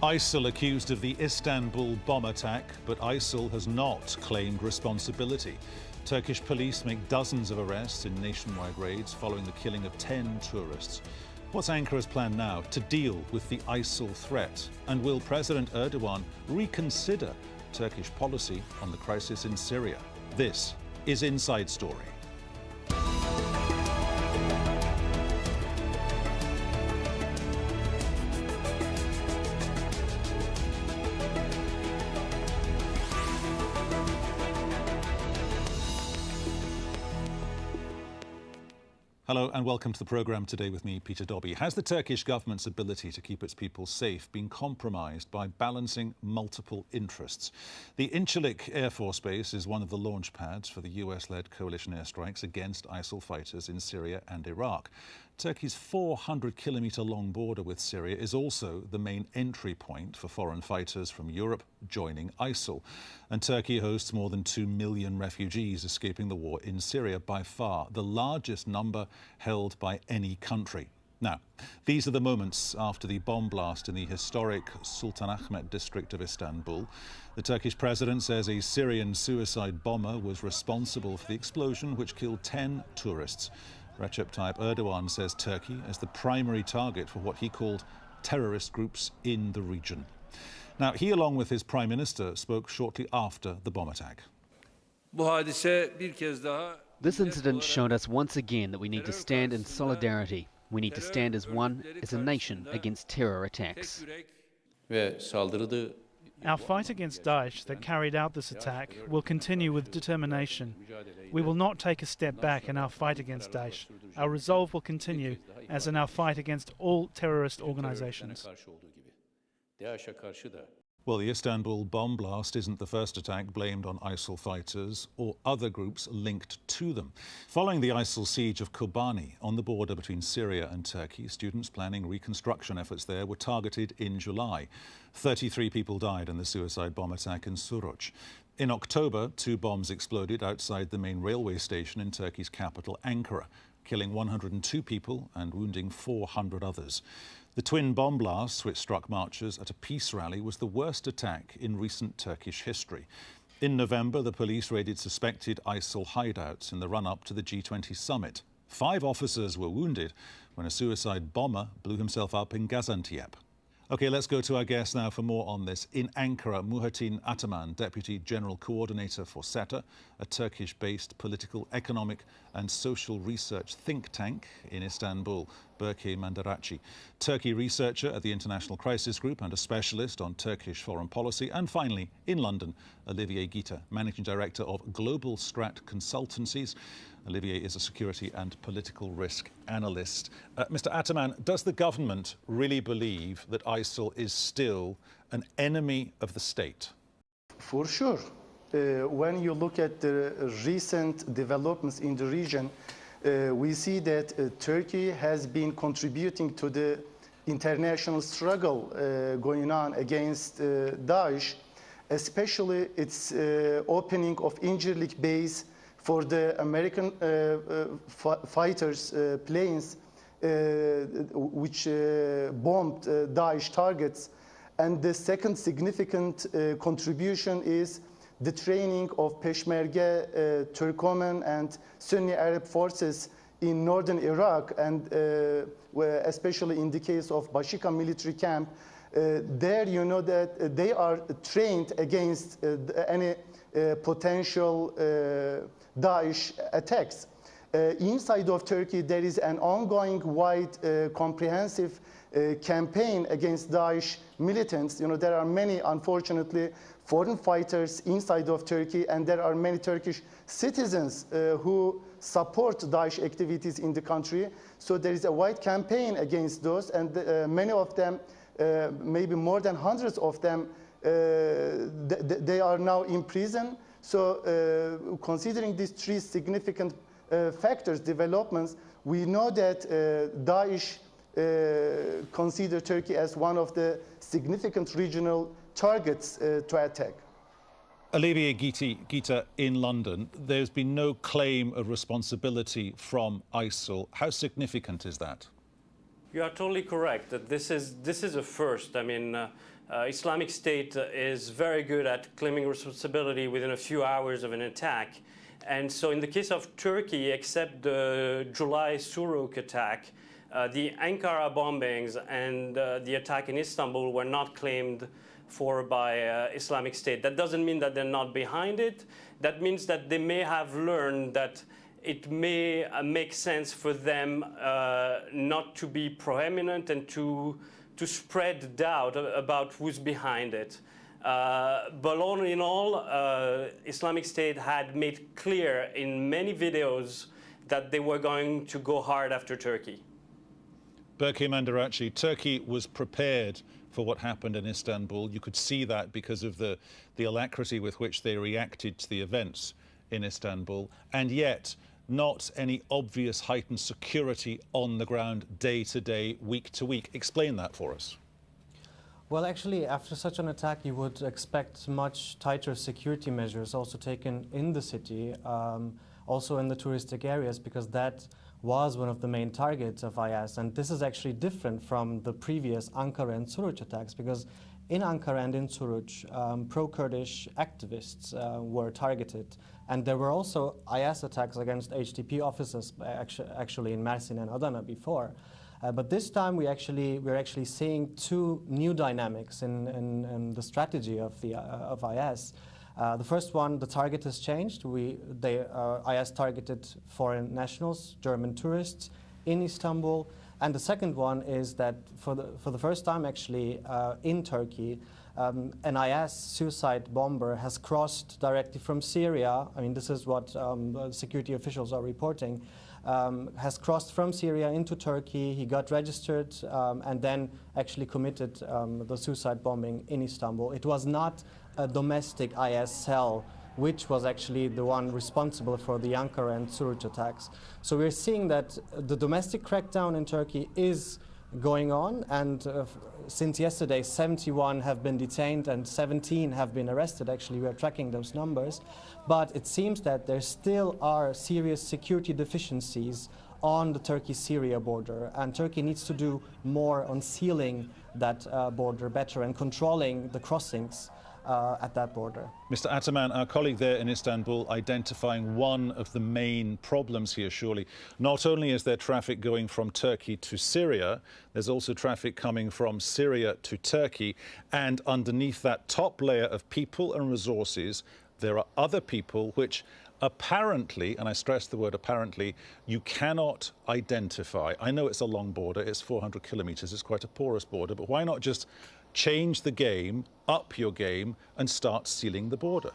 ISIL accused of the Istanbul bomb attack, but ISIL has not claimed responsibility. Turkish police make dozens of arrests in nationwide raids following the killing of 10 tourists. What's Ankara's plan now to deal with the ISIL threat? And will President Erdogan reconsider Turkish policy on the crisis in Syria? This is Inside Story. Hello and welcome to the programme today with me, Peter Dobby. Has the Turkish government's ability to keep its people safe been compromised by balancing multiple interests? The Incirlik Air Force Base is one of the launch pads for the US-led coalition airstrikes against ISIL fighters in Syria and Iraq. Turkey's 400-kilometre-long border with Syria is also the main entry point for foreign fighters from Europe joining ISIL. And Turkey hosts more than 2 million refugees escaping the war in Syria, by far the largest number held by any country. Now, these are the moments after the bomb blast in the historic Sultanahmet district of Istanbul. The Turkish president says a Syrian suicide bomber was responsible for the explosion, which killed 10 tourists. Recep Tayyip Erdogan says Turkey as the primary target for what he called terrorist groups in the region. Now, he, along with his prime minister, spoke shortly after the bomb attack. This incident showed us once again that we need to stand in solidarity. We need to stand as one, as a nation, against terror attacks. Our fight against Daesh that carried out this attack will continue with determination. We will not take a step back in our fight against Daesh. Our resolve will continue, as in our fight against all terrorist organizations. Well, the Istanbul bomb blast isn't the first attack blamed on ISIL fighters or other groups linked to them. Following the ISIL siege of Kobani on the border between Syria and Turkey, students planning reconstruction efforts there were targeted in July. 33 people died in the suicide bomb attack in Suruç. In October, 2 bombs exploded outside the main railway station in Turkey's capital, Ankara, killing 102 people and wounding 400 others. The twin bomb blasts, which struck marchers at a peace rally, was the worst attack in recent Turkish history. In November, the police raided suspected ISIL hideouts in the run-up to the G20 summit. 5 officers were wounded when a suicide bomber blew himself up in Gaziantep. OK, let's go to our guest now for more on this. In Ankara, Muhittin Ataman, Deputy General Coordinator for SETA, a Turkish-based political, economic and social research think tank. In Istanbul, Berke Mandaraci, Turkey researcher at the International Crisis Group and a specialist on Turkish foreign policy. And finally, in London, Olivier Guita, Managing Director of Global Strat Consultancies. Olivier is a security and political risk analyst. Mr. Ataman, does the government really believe that ISIL is still an enemy of the state? For sure. When you look at the recent developments in the region, we see that Turkey has been contributing to the international struggle going on against Daesh, especially its opening of Incirlik base for the American fighters' planes which bombed Daesh targets. And the second significant contribution is the training of Peshmerga, Turkoman and Sunni Arab forces in northern Iraq, and especially in the case of Bashika military camp. There you know that they are trained against any potential Daesh attacks. Inside of Turkey, there is an ongoing wide, comprehensive campaign against Daesh militants. You know, there are many, unfortunately, foreign fighters inside of Turkey, and there are many Turkish citizens who support Daesh activities in the country. So there is a wide campaign against those, and many of them, maybe more than hundreds of them, they are now in prison. So considering these 3 significant factors, developments, we know that Daesh consider Turkey as one of the significant regional targets to attack. Olivier Guita, in London, there's been no claim of responsibility from ISIL. How significant is that? You are totally correct that this is a first. I mean, Islamic State is very good at claiming responsibility within a few hours of an attack. And so in the case of Turkey, except the July Suruk attack, the Ankara bombings and the attack in Istanbul were not claimed for by Islamic State. That doesn't mean that they're not behind it. That means that they may have learned that it may make sense for them not to be proeminent and to spread doubt about who's behind it. But all in all, Islamic State had made clear in many videos that they were going to go hard after Turkey. Berke Mandaraci, Turkey was prepared for what happened in Istanbul. You could see that because of the alacrity with which they reacted to the events in Istanbul, and yet not any obvious heightened security on the ground day to day, week to week. Explain that for us. Well, actually, after such an attack, you would expect much tighter security measures also taken in the city, also in the touristic areas, because that was one of the main targets of IS. And this is actually different from the previous Ankara and Suruç attacks, because in Ankara and in Suruç, pro-Kurdish activists were targeted. And there were also IS attacks against HDP offices, actually in Mersin and Adana before. But this time we're actually seeing two new dynamics in the strategy of IS. The first one, the target has changed. IS targeted foreign nationals, German tourists in Istanbul. And the second one is that for the first time actually in Turkey, an IS suicide bomber has crossed directly from Syria. I mean, this is what security officials are reporting. Has crossed from Syria into Turkey. He got registered and then actually committed the suicide bombing in Istanbul. It was not a domestic IS cell, which was actually the one responsible for the Ankara and Suruç attacks. So we're seeing that the domestic crackdown in Turkey is going on, and since yesterday 71 have been detained and 17 have been arrested. Actually, we are tracking those numbers, but it seems that there still are serious security deficiencies on the Turkey-Syria border, and Turkey needs to do more on sealing that border better and controlling the crossings at that border. Mr. Ataman, our colleague there in Istanbul, identifying one of the main problems here, surely. Not only is there traffic going from Turkey to Syria, there's also traffic coming from Syria to Turkey, and underneath that top layer of people and resources, there are other people which apparently, and I stress the word apparently, you cannot identify. I know it's a long border, it's 400 kilometers, it's quite a porous border, but why not just change the game, up your game, and start sealing the border?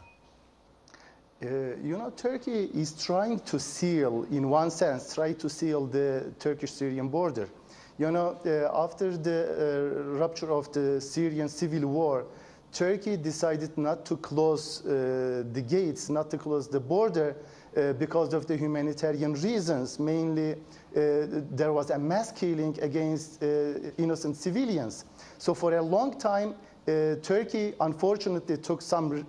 You know, Turkey is trying to seal, in one sense, the Turkish-Syrian border. You know, after the rupture of the Syrian civil war, Turkey decided not to close the gates, not to close the border because of the humanitarian reasons. Mainly, there was a mass killing against innocent civilians. So for a long time, Turkey unfortunately took some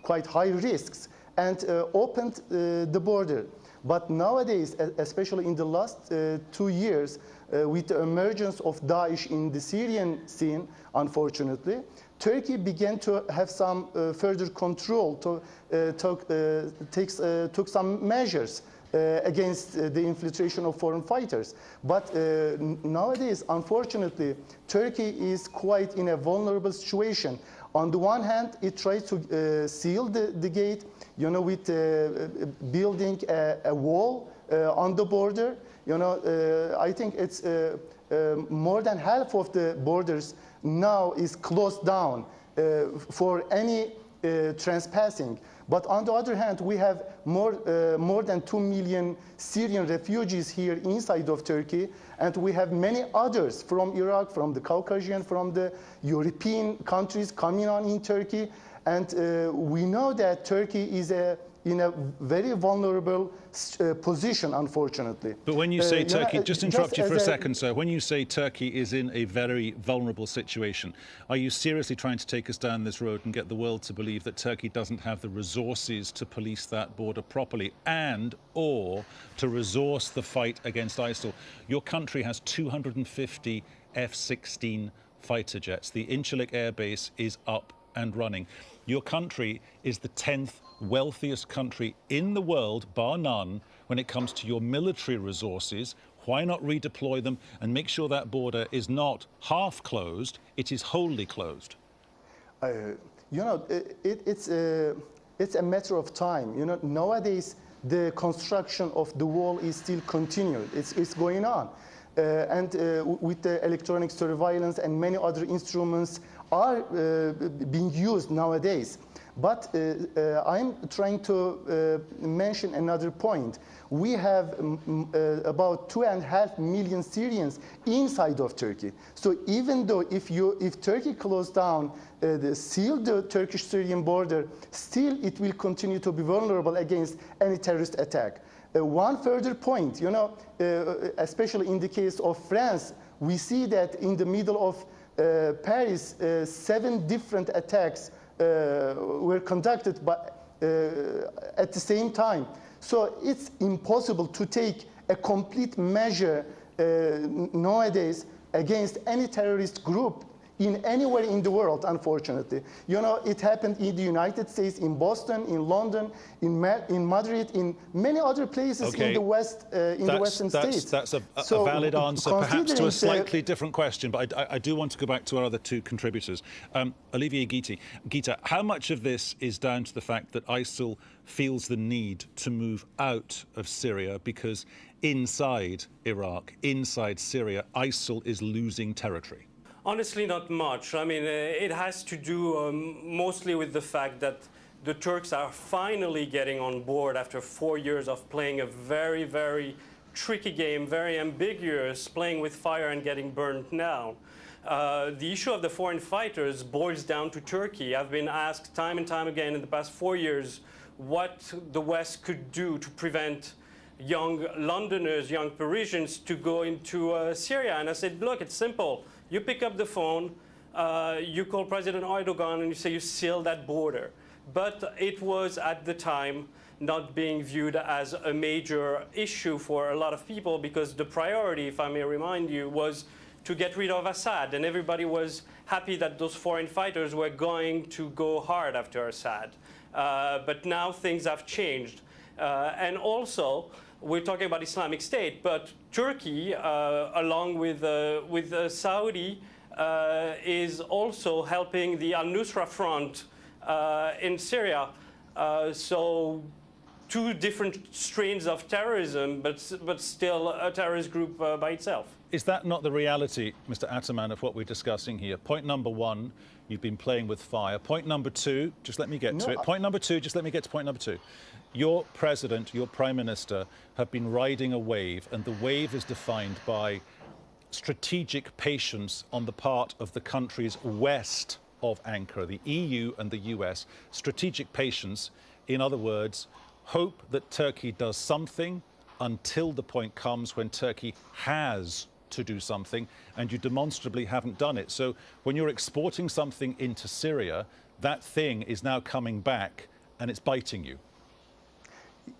quite high risks and opened the border. But nowadays, especially in the last 2 years, with the emergence of Daesh in the Syrian scene, unfortunately, Turkey began to have some further control, took some measures against the infiltration of foreign fighters. But nowadays, unfortunately, Turkey is quite in a vulnerable situation. On the one hand, it tries to seal the gate, you know, with building a wall on the border. You know, I think it's more than half of the borders now is closed down for any trespassing. But on the other hand, we have more than 2 million Syrian refugees here inside of Turkey, and we have many others from Iraq, from the Caucasian, from the European countries coming on in Turkey. And we know that Turkey is in a very vulnerable position, unfortunately. But when you say Turkey, just interrupt you for a second, sir. sir. When you say Turkey is in a very vulnerable situation, are you seriously trying to take us down this road and get the world to believe that Turkey doesn't have the resources to police that border properly and or to resource the fight against ISIL? Your country has 250 F-16 fighter jets. The Incirlik Air Base is up and running. Your country is the 10th wealthiest country in the world, bar none, when it comes to your military resources. Why not redeploy them and make sure that border is not half closed, it is wholly closed? You know, it's a matter of time. You know, nowadays the construction of the wall is still continued. It's going on. With the electronic surveillance and many other instruments are being used nowadays. But I'm trying to mention another point. We have about 2.5 million Syrians inside of Turkey. So even though if Turkey closed down, sealed the Turkish-Syrian border, still it will continue to be vulnerable against any terrorist attack. One further point, you know, especially in the case of France, we see that in the middle of Paris, 7 different attacks were conducted at the same time. So it's impossible to take a complete measure nowadays against any terrorist group in anywhere in the world, unfortunately. You know, it happened in the United States, in Boston, in London, in Madrid, in many other places in the West, in the Western states. That's a valid answer, perhaps to a slightly different question, but I do want to go back to our other two contributors. Olivier Guita, how much of this is down to the fact that ISIL feels the need to move out of Syria because inside Iraq, inside Syria, ISIL is losing territory? Honestly, not much. I mean, it has to do mostly with the fact that the Turks are finally getting on board after 4 years of playing a very, very tricky game, very ambiguous, playing with fire and getting burnt down. The issue of the foreign fighters boils down to Turkey. I've been asked time and time again in the past 4 years what the West could do to prevent young Londoners, young Parisians to go into Syria. And I said, look, it's simple. You pick up the phone, you call President Erdogan and you say you seal that border. But it was at the time not being viewed as a major issue for a lot of people because the priority, if I may remind you, was to get rid of Assad. And everybody was happy that those foreign fighters were going to go hard after Assad. But now things have changed. And also, we're talking about Islamic State, but Turkey, along with Saudi, is also helping the al-Nusra Front in Syria. So 2 different strains of terrorism, but still a terrorist group by itself. Is that not the reality, Mr. Ataman, of what we're discussing here? Point number 1, you've been playing with fire. Point number 2, just let me get to it. Point number 2, just let me get to point number 2. Your president, your prime minister have been riding a wave, and the wave is defined by strategic patience on the part of the countries west of Ankara, the EU and the US. Strategic patience, in other words, hope that Turkey does something until the point comes when Turkey has to do something, and you demonstrably haven't done it. So when you're exporting something into Syria, that thing is now coming back and it's biting you.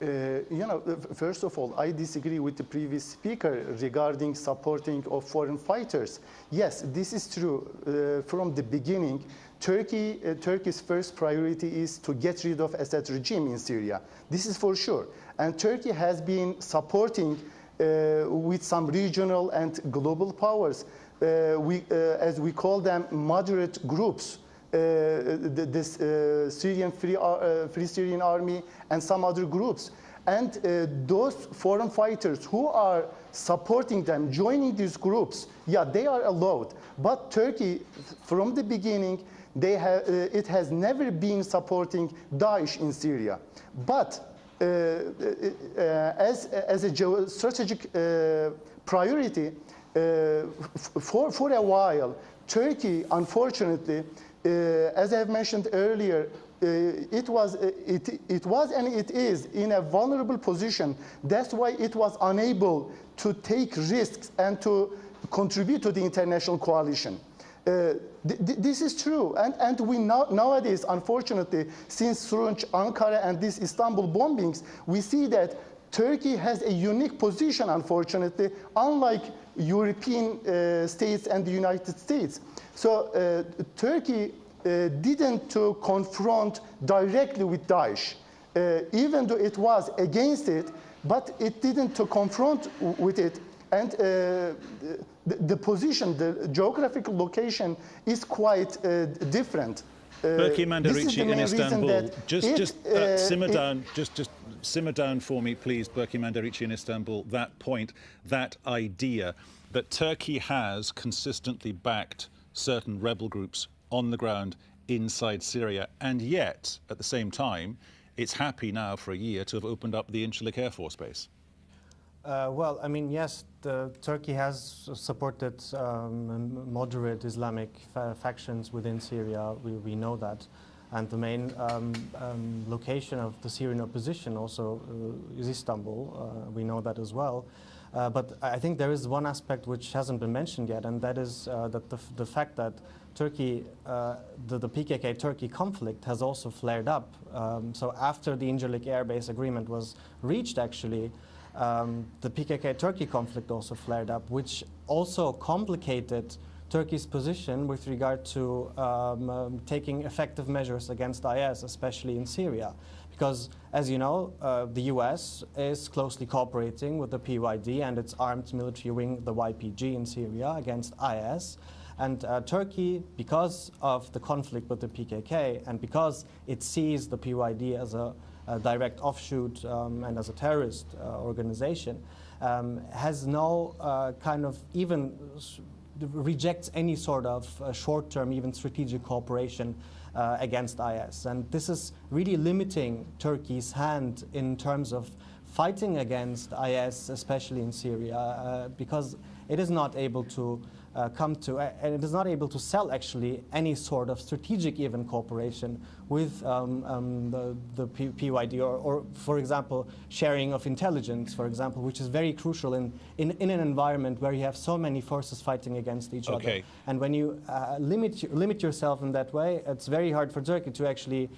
You know, first of all, I disagree with the previous speaker regarding supporting of foreign fighters. Yes, this is true. From the beginning, Turkey's first priority is to get rid of Assad regime in Syria. This is for sure. And Turkey has been supporting with some regional and global powers, as we call them, moderate groups. This Syrian Free Syrian Army and some other groups. And those foreign fighters who are supporting them, joining these groups, yeah, they are allowed. But Turkey, from the beginning, it has never been supporting Daesh in Syria. But as a geostrategic priority, for a while, Turkey, unfortunately, as I have mentioned earlier, it was and it is in a vulnerable position. That's why it was unable to take risks and to contribute to the international coalition. This is true, and we nowadays, unfortunately, since Suruç, Ankara, and these Istanbul bombings, we see that Turkey has a unique position, unfortunately, unlike European states and the United States. So Turkey didn't to confront directly with Daesh, even though it was against it, but it didn't to confront with it. And the position, the geographical location is quite different. Berki Mandarici in Istanbul. Just simmer down for me, please, Berki Mandarici in Istanbul. That point, that idea that Turkey has consistently backed certain rebel groups on the ground inside Syria, and yet, at the same time, it's happy now for a year to have opened up the Incirlik Air Force Base. Well, I mean, yes, Turkey has supported moderate Islamic factions within Syria. We know that. And the main location of the Syrian opposition also is Istanbul. We know that as well. But I think there is one aspect which hasn't been mentioned yet, and that is that the fact that Turkey, the PKK-Turkey conflict has also flared up. So after the Incirlik Air Base agreement was reached, actually, the PKK-Turkey conflict also flared up, which also complicated Turkey's position with regard to taking effective measures against IS, especially in Syria. Because, as you know, the US is closely cooperating with the PYD and its armed military wing, the YPG, in Syria against IS. And Turkey, because of the conflict with the PKK and because it sees the PYD as a direct offshoot and as a terrorist organization, has no kind of even rejects any sort of short-term, even strategic cooperation against IS. And this is really limiting Turkey's hand in terms of fighting against IS, especially in Syria, because it is not able to and it is not able to sell actually any sort of strategic even cooperation with the PYD or, for example, sharing of intelligence, for example, which is very crucial in an environment where you have so many forces fighting against each other. And when you limit yourself in that way, it's very hard for Turkey to actually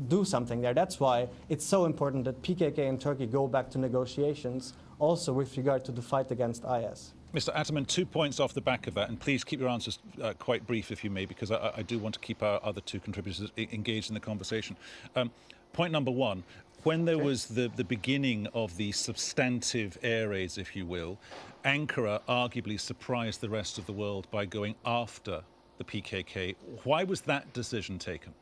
do something there. That's why it's so important that PKK and Turkey go back to negotiations also with regard to the fight against IS. Mr. Ataman, 2 points off the back of that, and please keep your answers quite brief, if you may, because I do want to keep our other two contributors engaged in the conversation. Point number one, when there was the beginning of the substantive air raids, if you will, Ankara arguably surprised the rest of the world by going after the PKK. Why was that decision taken?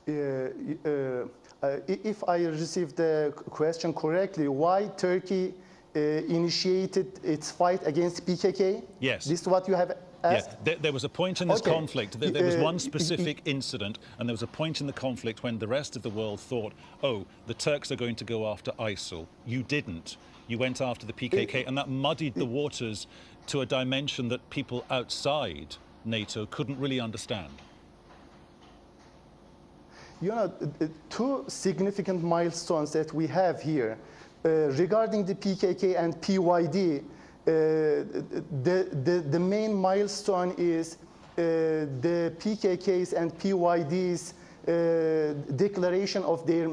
If I received the question correctly, why Turkey initiated its fight against PKK? Yes. This is what you have asked? Yes. There was a point in this conflict, there was one specific incident, and there was a point in the conflict when the rest of the world thought, oh, the Turks are going to go after ISIL. You didn't. You went after the PKK, and that muddied the waters to a dimension that people outside NATO couldn't really understand. You know, two significant milestones that we have here. Regarding the PKK and PYD, the main milestone is the PKK's and PYD's declaration of their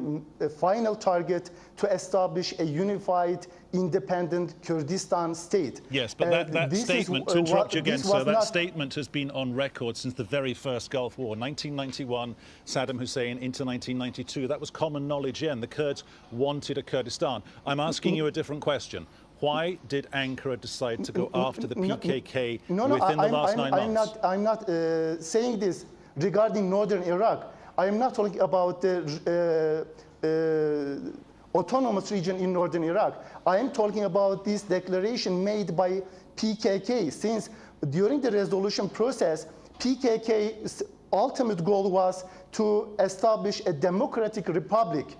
final target to establish a unified, independent Kurdistan state. Yes, but that statement, to interrupt you again, sir, that statement has been on record since the very first Gulf War. 1991, Saddam Hussein into 1992. That was common knowledge then. The Kurds wanted a Kurdistan. I'm asking you a different question. Why did Ankara decide to go after the PKK within the last 9 months? I'm not saying this regarding northern Iraq. I am not talking about the autonomous region in northern Iraq. I am talking about this declaration made by PKK, since during the resolution process, PKK's ultimate goal was to establish a democratic republic,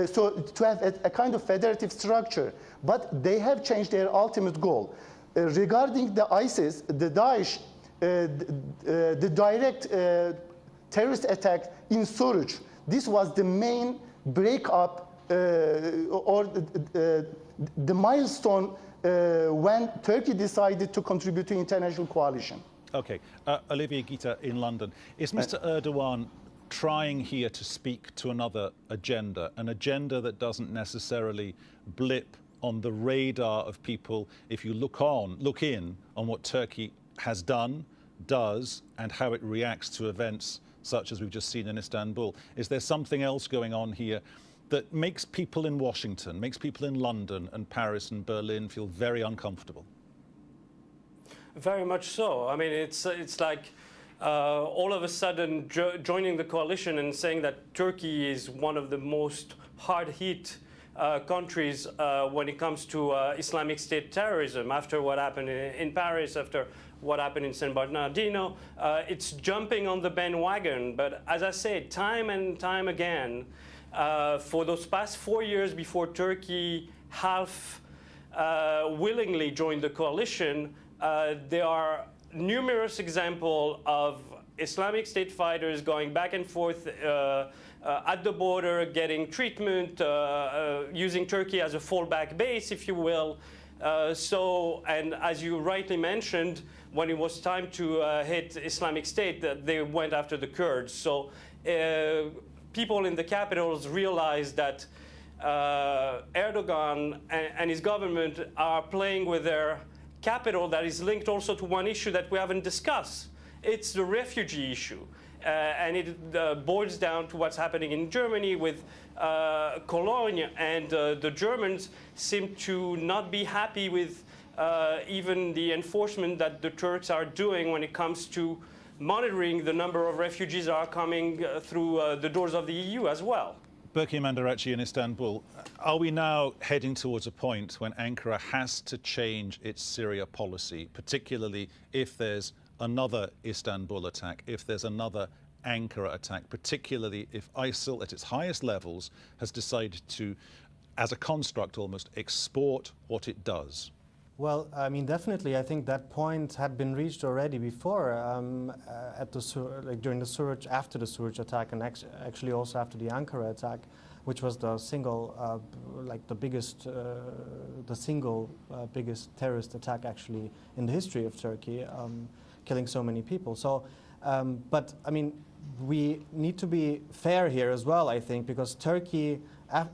so to have a kind of federative structure. But they have changed their ultimate goal. Regarding the ISIS, the Daesh, the direct terrorist attack in Suruç. This was the main breakup or the milestone when Turkey decided to contribute to international coalition. Okay, Olivier Guita in London. Is Mr. Erdogan trying here to speak to another agenda, an agenda that doesn't necessarily blip on the radar of people if you look in on what Turkey has done, does, and how it reacts to events such as we've just seen in Istanbul? Is there something else going on here that makes people in Washington, makes people in London and Paris and Berlin feel very uncomfortable? Very much so. I mean, it's like all of a sudden joining the coalition and saying that Turkey is one of the most hard-hit countries when it comes to Islamic State terrorism, after what happened in Paris, after what happened in San Bernardino. It's jumping on the bandwagon. But as I said, time and time again, for those past 4 years before Turkey half willingly joined the coalition, there are numerous examples of Islamic State fighters going back and forth at the border, getting treatment, using Turkey as a fallback base, if you will. And as you rightly mentioned, when it was time to hit Islamic State, they went after the Kurds. So people in the capitals realized that Erdogan and his government are playing with their capital that is linked also to one issue that we haven't discussed. It's the refugee issue. And it boils down to what's happening in Germany with Cologne, and the Germans seem to not be happy with even the enforcement that the Turks are doing when it comes to monitoring the number of refugees that are coming through the doors of the EU as well. Berke Mandaracı in Istanbul, are we now heading towards a point when Ankara has to change its Syria policy, particularly if there's another Istanbul attack, if there's another Ankara attack, particularly if ISIL at its highest levels has decided to, as a construct almost, export what it does? Well, I mean, definitely, I think that point had been reached already before, during the Suruç, after the Suruç attack, and actually also after the Ankara attack, which was the single, biggest terrorist attack actually in the history of Turkey, killing so many people. So, but I mean, we need to be fair here as well, I think, because Turkey,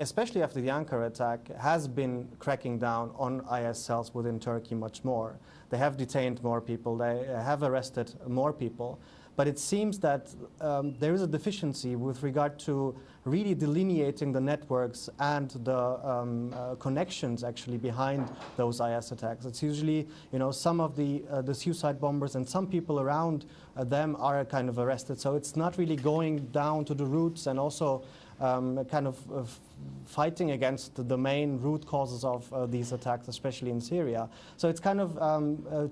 especially after the Ankara attack, has been cracking down on IS cells within Turkey much more. They have detained more people, they have arrested more people, but it seems that there is a deficiency with regard to really delineating the networks and the connections actually behind those IS attacks. It's usually, you know, some of the suicide bombers and some people around them are kind of arrested, so it's not really going down to the roots and also kind of fighting against the main root causes of these attacks, especially in Syria. So it's kind of,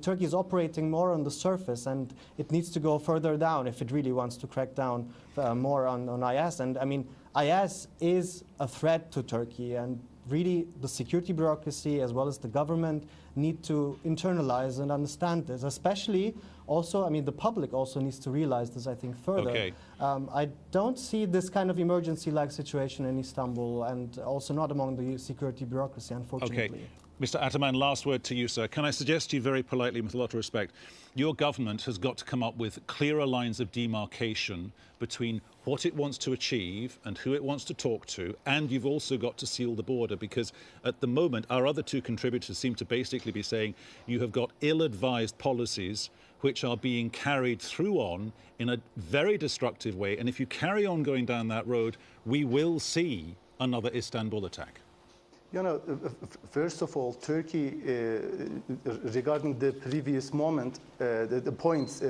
Turkey is operating more on the surface, and it needs to go further down if it really wants to crack down more on IS. And I mean, IS is a threat to Turkey, and really the security bureaucracy as well as the government need to internalize and understand this, especially also, I mean, the public also needs to realize this, I think, further. Okay. I don't see this kind of emergency-like situation in Istanbul, and also not among the security bureaucracy, unfortunately. Okay. Mr. Ataman, last word to you, sir. Can I suggest to you very politely, with a lot of respect, your government has got to come up with clearer lines of demarcation between what it wants to achieve and who it wants to talk to, and you've also got to seal the border, because at the moment our other two contributors seem to basically be saying you have got ill-advised policies which are being carried through on in a very destructive way, and if you carry on going down that road, we will see another Istanbul attack. You know, first of all, Turkey, regarding the previous moment, the points,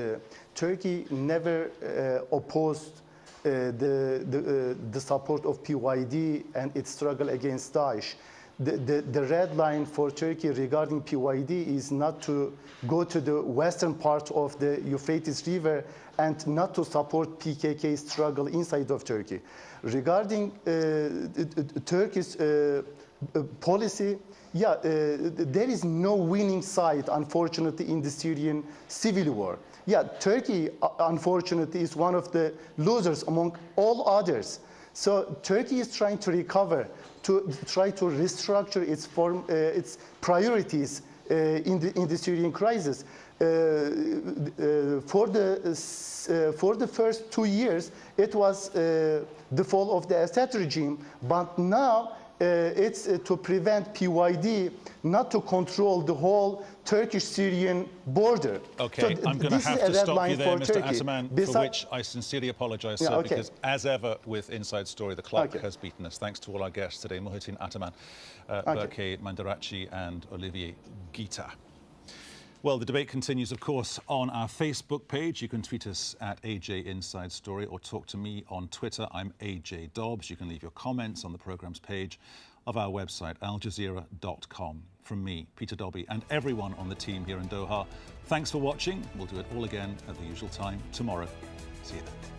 Turkey never opposed the support of PYD and its struggle against Daesh. The red line for Turkey regarding PYD is not to go to the western part of the Euphrates River and not to support PKK's struggle inside of Turkey. Regarding Turkey's policy, there is no winning side, unfortunately, in the Syrian civil war. Turkey, unfortunately, is one of the losers among all others. So Turkey is trying to recover, to try to restructure its priorities in the Syrian crisis. For the first 2 years, it was the fall of the Assad regime, but now it's to prevent PYD not to control the whole Turkish-Syrian border. Okay, so I'm going to have to stop you there, Mr. Ataman, for which I sincerely apologise, sir, because as ever with Inside Story, the clock has beaten us. Thanks to all our guests today, Muhittin Ataman, Berke Mandarachi and Olivier Guita. Well, the debate continues, of course, on our Facebook page. You can tweet us at AJ Inside Story or talk to me on Twitter. I'm AJ Dobbs. You can leave your comments on the programme's page of our website, aljazeera.com. From me, Peter Dobby, and everyone on the team here in Doha, thanks for watching. We'll do it all again at the usual time tomorrow. See you then.